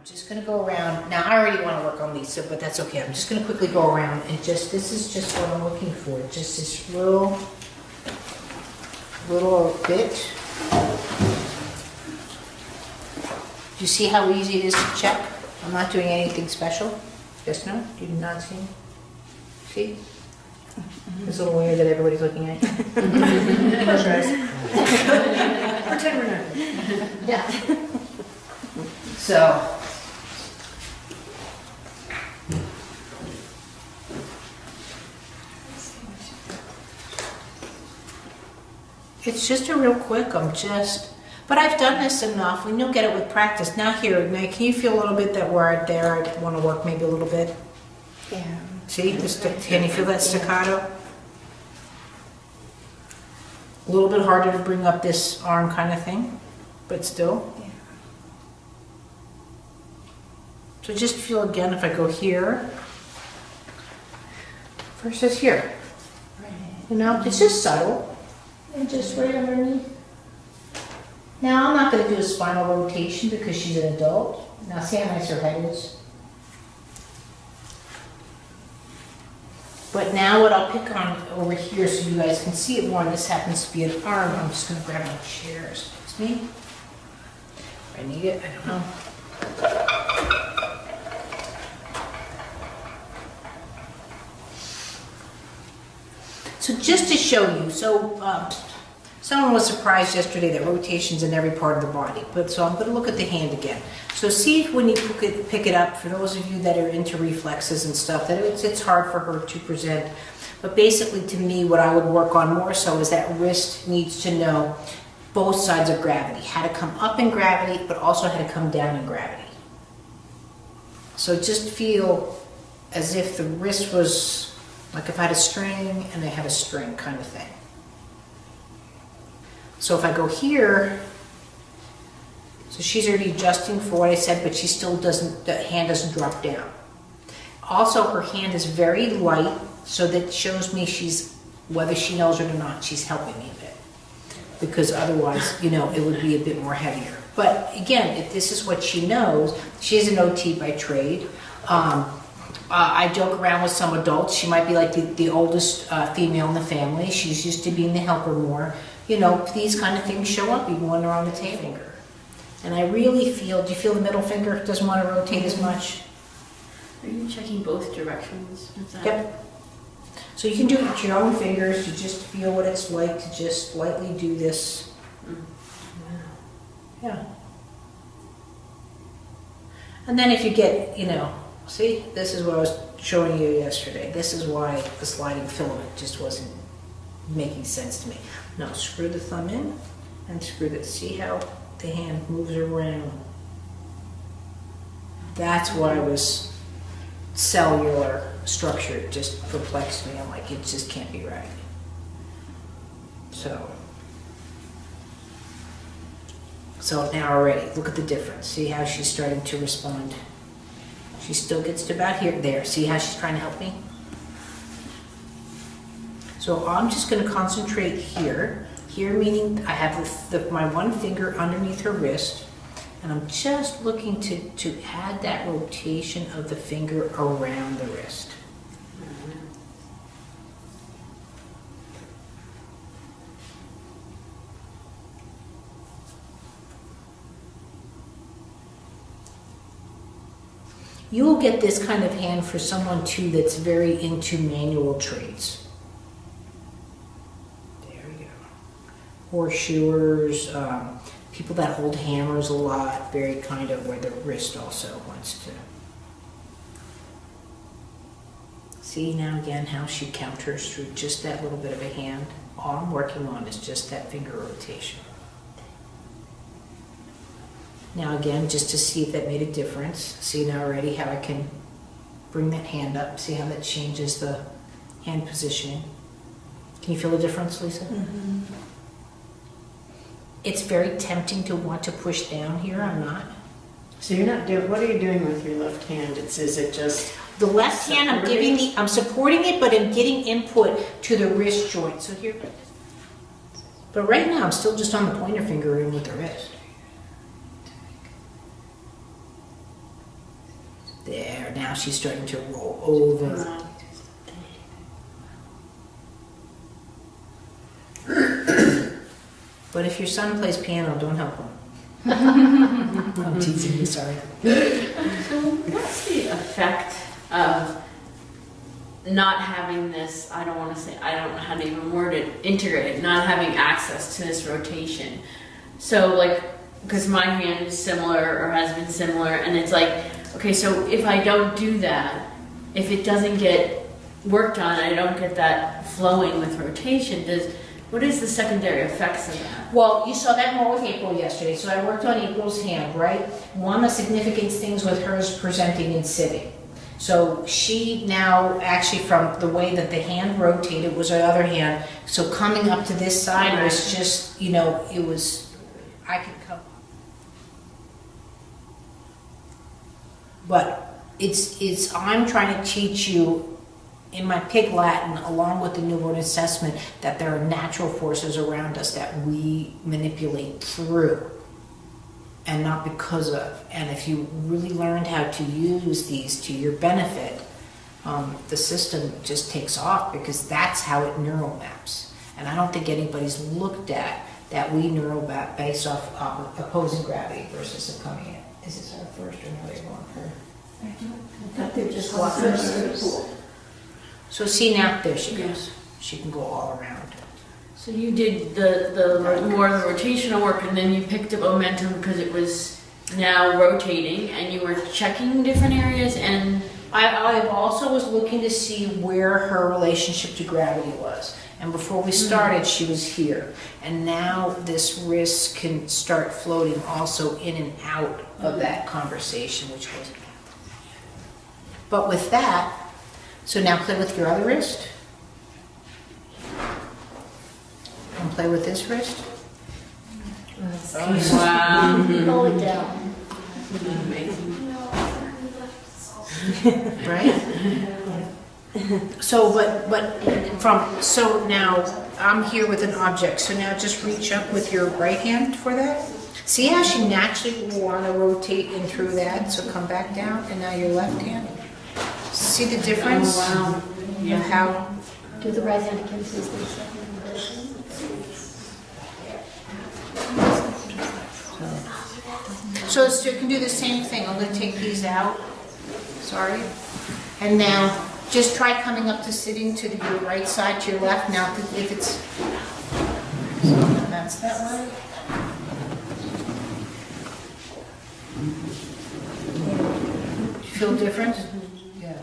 I'm just going to go around. Now, I already want to work on Lisa, but that's okay. I'm just going to quickly go around and just, this is just what I'm looking for. Just this little bit. Do you see how easy it is to check? I'm not doing anything special. Just no? Do you not see? See? It's a little weird that everybody's looking at you. Close your eyes. Pretend we're not. Yeah. So. It's just a real quick, but I've done this enough, and you'll get it with practice. Now here, now can you feel a little bit that word there? I want to work maybe a little bit. Yeah. See, can you feel that staccato? A little bit harder to bring up this arm kind of thing, but still. Yeah. So just feel again if I go here versus here. Right. You know, it's just subtle. And just right underneath. Now I'm not going to do a spinal rotation because she's an adult. Now see how nice her head is. But now what I'll pick on over here so you guys can see it more, and this happens to be an arm. I'm just going to grab my chair. Excuse me. If I need it, I don't know. So just to show you, someone was surprised yesterday that rotation's in every part of the body, so I'm going to look at the hand again. So see when you pick it up, for those of you that are into reflexes and stuff, that it's hard for her to present. But basically to me, what I would work on more so is that wrist needs to know both sides of gravity, how to come up in gravity, but also how to come down in gravity. So just feel as if the wrist was like if I had a string and I had a string kind of thing. So if I go here, so she's already adjusting for what I said, but she still doesn't, the hand doesn't drop down. Also, her hand is very light, so that shows me she's, whether she knows it or not, she's helping me a bit. Because otherwise, you know, it would be a bit more heavier. But again, if this is what she knows, she's an OT by trade. I joke around with some adults. She might be like the oldest female in the family. She's used to being the helper more. You know, these kind of things show up even when they're on the tail finger. And I really feel, do you feel the middle finger doesn't want to rotate as much? Are you checking both directions? Yep. So you can do it with your own fingers. You just feel what it's like to just lightly do this. Yeah. And then if you get, you know, see, this is what I was showing you yesterday. This is why the sliding filament just wasn't making sense to me. Now screw the thumb in and screw this. See how the hand moves around? That's why it was cellular structure. It just perplexed me. I'm like, it just can't be right. So now already, look at the difference. See how she's starting to respond? She still gets to about here, there. See how she's trying to help me? So I'm just going to concentrate here. Here meaning I have my one finger underneath her wrist, and I'm just looking to add that rotation of the finger around the wrist. You will get this kind of hand for someone too that's very into manual trades. There we go. Horseshoers, people that hold hammers a lot, very kind of where the wrist also wants to. See now again how she counters through just that little bit of a hand. All I'm working on is just that finger rotation. Now again, just to see if that made a difference. See now already how I can bring that hand up. See how that changes the hand positioning. Can you feel the difference, Lisa? Mm-hmm. It's very tempting to want to push down here. I'm not. So you're not doing, what are you doing with your left hand? Is it just The left hand, I'm supporting it, but I'm getting input to the wrist joint. So here, but right now I'm still just on the pointer finger in with the wrist. There, now she's starting to roll over. But if your son plays piano, don't help him. I'm teasing you, sorry. So what's the effect of not having this, I don't want to say, I don't know how to even word it, integrated, not having access to this rotation? So like, because my hand is similar or has been similar, and it's like, okay, so if I don't do that, if it doesn't get worked on, I don't get that flowing with rotation, what is the secondary effects of that? Well, you saw that more with April yesterday, so I worked on April's hand, right? One of the significant things with hers presenting and sitting. So she now, actually from the way that the hand rotated was the other hand, so coming up to this side was just, you know, it was, I could come. But I'm trying to teach you in my Pig Latin, along with the newborn assessment, that there are natural forces around us that we manipulate through and not because of. And if you really learned how to use these to your benefit, the system just takes off, because that's how it neural maps. And I don't think anybody's looked at that we neural map based off opposing gravity versus it coming in. Is this our first or another one? I thought they were just walking through the pool. So see now, there she Yeah. goes. She can go all around. So you did the more of the rotational work, and then you picked up momentum because it was now rotating, and you were checking different areas, and I also was looking to see where her relationship to gravity was. And before we started, she was here. And now this wrist can start floating also in and out of that conversation, which wasn't happening. But with that, so now play with your other wrist. And play with this wrist. wow. Pull it down. Right? So, so now I'm here with an object. So now just reach up with your right hand for that. See how she naturally will want to rotate in through that. So come back down, and now your left hand. See the difference? Oh, wow. Of how? Do the right hand again, please. So you can do the same thing. I'm going to take these out. Sorry. And now just try coming up to sitting to your right side, to your left. Now if it's, so that's that way. Feel different? Yeah.